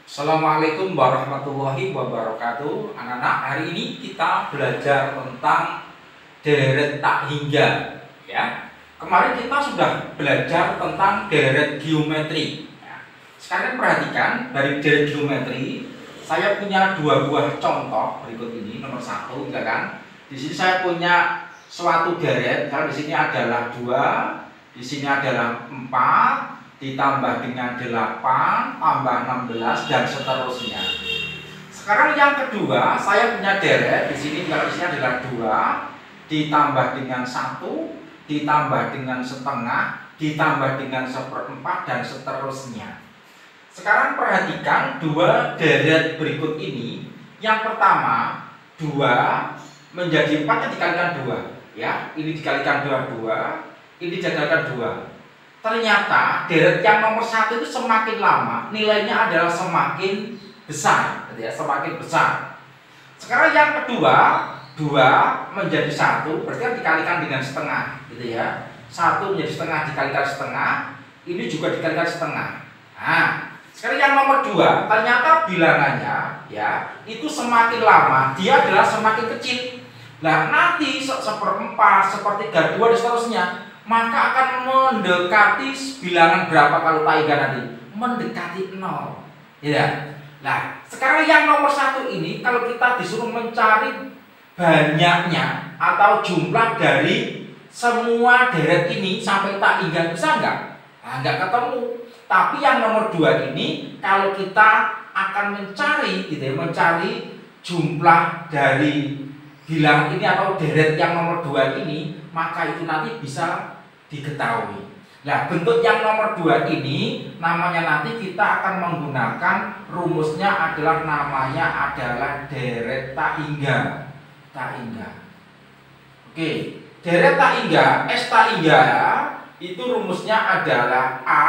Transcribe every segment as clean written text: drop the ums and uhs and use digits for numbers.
Assalamualaikum warahmatullahi wabarakatuh. Anak-anak, hari ini kita belajar tentang deret tak hingga. Ya, kemarin kita sudah belajar tentang deret geometri. Ya. Sekarang perhatikan dari deret geometri, saya punya dua buah contoh berikut ini. Nomor satu, misalkan di sini saya punya suatu deret. Kalau di sini adalah 2, di sini adalah 4. Ditambah dengan 8, tambah 16 dan seterusnya. Sekarang yang kedua, saya punya deret di sini. Kalau di sini adalah 2 ditambah dengan 1 ditambah dengan setengah ditambah dengan 1/4 dan seterusnya. Sekarang perhatikan dua deret berikut ini. Yang pertama, 2 menjadi 4 dikalikan 2, ya. Ini dikalikan 2, ini dikalikan 2. Ternyata deret yang nomor 1 itu semakin lama nilainya adalah semakin besar, gitu ya, semakin besar. Sekarang yang kedua, 2 menjadi 1 berarti kan dikalikan dengan setengah, gitu ya. 1 menjadi setengah dikalikan setengah, ini juga dikalikan setengah. Nah, sekarang yang nomor 2 ternyata bilangannya, ya, itu semakin lama dia adalah semakin kecil. Nah, nanti 1/4, 1/3, 2 dan seterusnya, maka akan mendekati bilangan berapa kalau tak hingga nanti? Mendekati 0. Ya. Nah, sekarang yang nomor 1 ini kalau kita disuruh mencari banyaknya atau jumlah dari semua deret ini sampai tak hingga, bisa nggak? Nah, nggak ketemu. Tapi yang nomor 2 ini kalau kita akan mencari, gitu ya, mencari jumlah dari bilangan ini atau deret yang nomor 2 ini, maka itu nanti bisa diketahui. Nah, bentuk yang nomor 2 ini namanya nanti kita akan menggunakan rumusnya adalah namanya adalah deret tak hingga. Tak hingga. Oke, deret tak hingga, S tak hingga itu rumusnya adalah A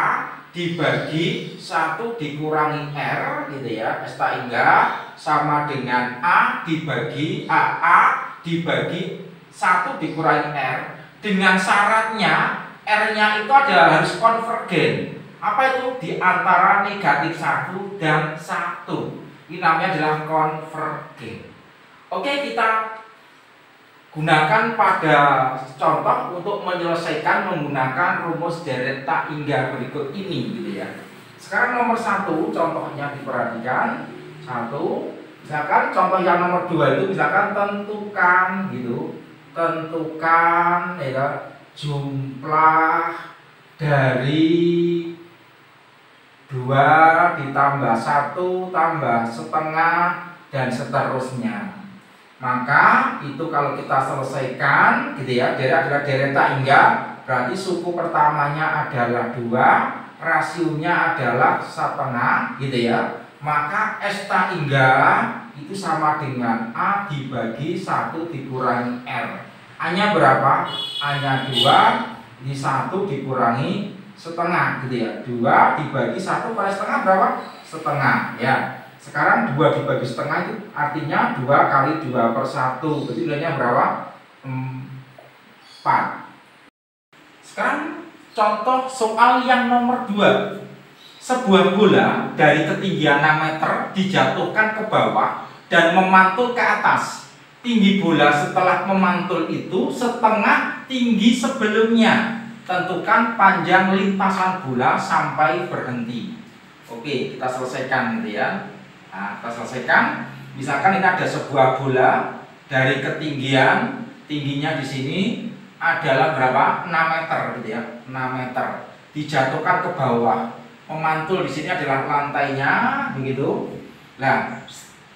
dibagi 1 dikurangi R, gitu ya. S tak hingga sama dengan A dibagi A dibagi 1 dikurangi R. Dengan syaratnya R-nya itu adalah harus konvergen. Apa itu? Di antara negatif 1 dan 1. Ini namanya adalah konvergen. Oke, kita gunakan pada contoh untuk menyelesaikan menggunakan rumus deret tak hingga berikut ini, gitu ya. Sekarang nomor 1 contohnya diperhatikan. 1, misalkan contoh yang nomor 2 itu misalkan tentukan, gitu. Tentukan, ya, jumlah dari 2 ditambah 1 tambah setengah dan seterusnya. Maka itu kalau kita selesaikan, gitu ya, deret adalah deret tak hingga, berarti suku pertamanya adalah 2, rasionya adalah setengah, gitu ya. Maka S tak hingga itu sama dengan A dibagi 1 dikurangi R. A-nya berapa? A-nya 2, ini 1 dikurangi setengah, gitu ya. 2 dibagi 1 kali setengah berapa? Setengah, ya. Sekarang 2 dibagi setengah itu artinya 2 kali 2/1. Berarti nilainya berapa? 4. Sekarang contoh soal yang nomor 2. Sebuah bola dari ketinggian 6 meter dijatuhkan ke bawah dan memantul ke atas. Tinggi bola setelah memantul itu setengah tinggi sebelumnya. Tentukan panjang lintasan bola sampai berhenti. Oke, kita selesaikan, gitu ya. Nah, kita selesaikan. Misalkan ini ada sebuah bola dari ketinggian, tingginya di sini adalah berapa? 6 meter, gitu ya. 6 meter. Dijatuhkan ke bawah. Memantul di sini adalah lantainya, begitu. Nah,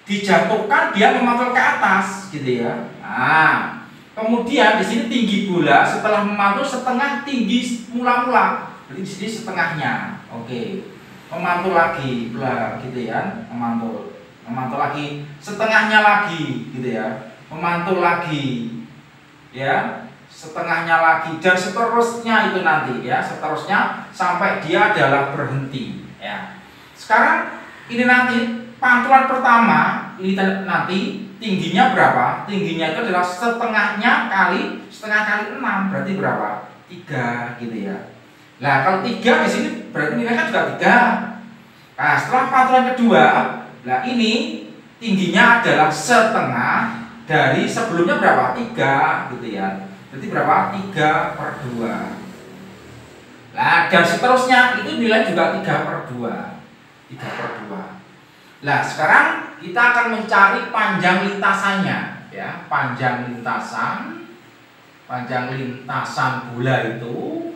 dijatuhkan dia memantul ke atas, gitu ya. Nah, kemudian di sini tinggi bola setelah memantul setengah tinggi mula-mula. Jadi di sini setengahnya. Oke. Memantul lagi, gitu ya. Memantul lagi, setengahnya lagi, gitu ya. Memantul lagi, ya. Setengahnya lagi dan seterusnya itu nanti, ya, seterusnya sampai dia adalah berhenti, ya. Sekarang ini nanti pantulan pertama ini nanti tingginya berapa? Tingginya itu adalah setengahnya kali 6 berarti berapa? 3, gitu ya. Nah, kalau 3 di sini berarti nilainya juga 3. Nah, setelah pantulan kedua, nah ini tingginya adalah setengah dari sebelumnya berapa? 3 gitu ya. Berarti berapa? 3/2. Nah, dan seterusnya itu nilai juga 3/2. 3/2. Nah, sekarang kita akan mencari panjang lintasannya ya. Panjang lintasan bola itu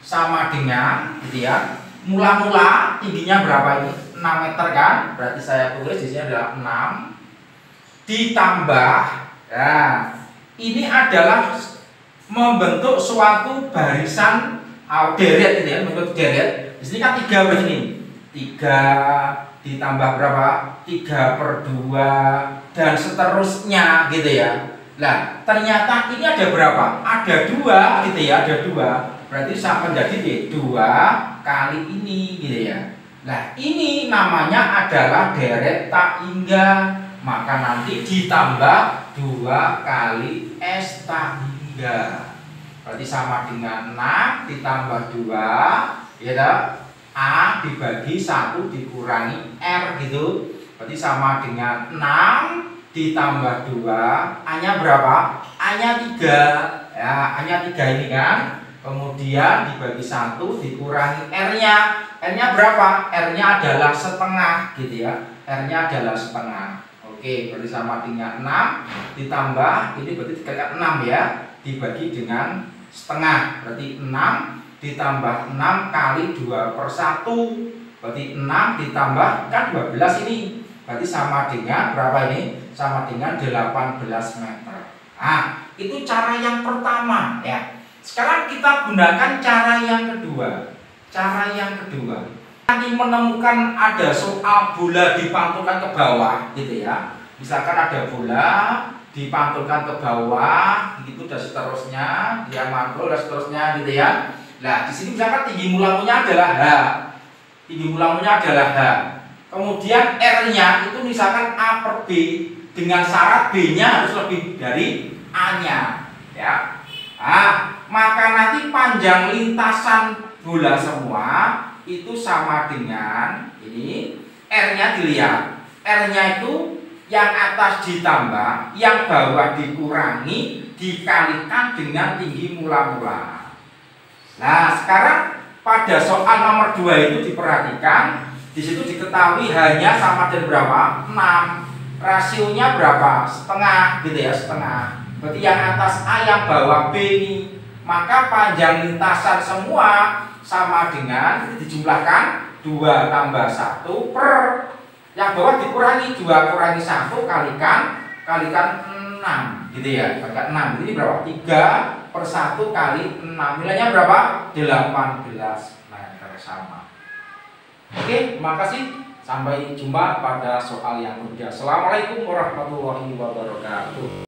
sama dengan gitu ya. Mula-mula tingginya berapa ini? 6 meter kan? Berarti saya tulis di sini adalah 6 ditambah ya. Ini adalah membentuk suatu barisan deret gitu ya, membentuk deret. Di sini kan 3 begini. 3 ditambah berapa? 3/2 dan seterusnya gitu ya. Nah, ternyata ini ada berapa? Ada 2 gitu ya, ada 2. Berarti sama menjadi 2 kali ini gitu ya. Nah, ini namanya adalah deret tak hingga. Maka nanti ditambah 2 kali S tak hingga. Berarti sama dengan 6 ditambah 2 ya, A dibagi 1 dikurangi R gitu. Berarti sama dengan 6 ditambah 2, A-nya berapa? A-nya 3 ya, A-nya 3 ini kan. Kemudian dibagi 1 dikurangi R-nya. R-nya berapa? R-nya adalah setengah gitu ya. R-nya adalah setengah. Oke, berarti sama dengan 6 ditambah, ini berarti dikalikan 6 ya, dibagi dengan setengah. Berarti 6 ditambah 6 kali 2/1. Berarti 6 ditambah kan 12 ini. Berarti sama dengan berapa ini? Sama dengan 18 meter. Nah, itu cara yang pertama ya. Sekarang kita gunakan cara yang kedua. Cara yang kedua, nanti menemukan ada soal bola dipantulkan ke bawah gitu ya. Misalkan ada bola dipantulkan ke bawah gitu dan seterusnya, dia mantul dan seterusnya gitu ya. Nah, di sini misalkan tinggi mula-mulanya adalah H. Tinggi mula-mulanya adalah H. Kemudian R-nya itu misalkan A/B dengan syarat B-nya harus lebih dari A-nya ya. Nah, maka nanti panjang lintasan bola semua itu sama dengan ini, R-nya dilihat. R-nya itu yang atas ditambah, yang bawah dikurangi, dikalikan dengan tinggi mula-mula. Nah, sekarang pada soal nomor 2 itu diperhatikan, di situ diketahui hanya sama dengan berapa? 6. Rasionya berapa? Setengah gitu ya, setengah. Berarti yang atas A, yang bawah B ini. Maka panjang lintasan semua sama dengan dijumlahkan 2 tambah 1 per yang bawah dikurangi 2 kurangi 1 kalikan 6 gitu ya. Kalikan 6 ini berapa? 3/1 kali 6. Nilainya berapa? 18 meter sama. Oke, terima kasih. Sampai jumpa pada soal yang berikutnya. Assalamualaikum warahmatullahi wabarakatuh.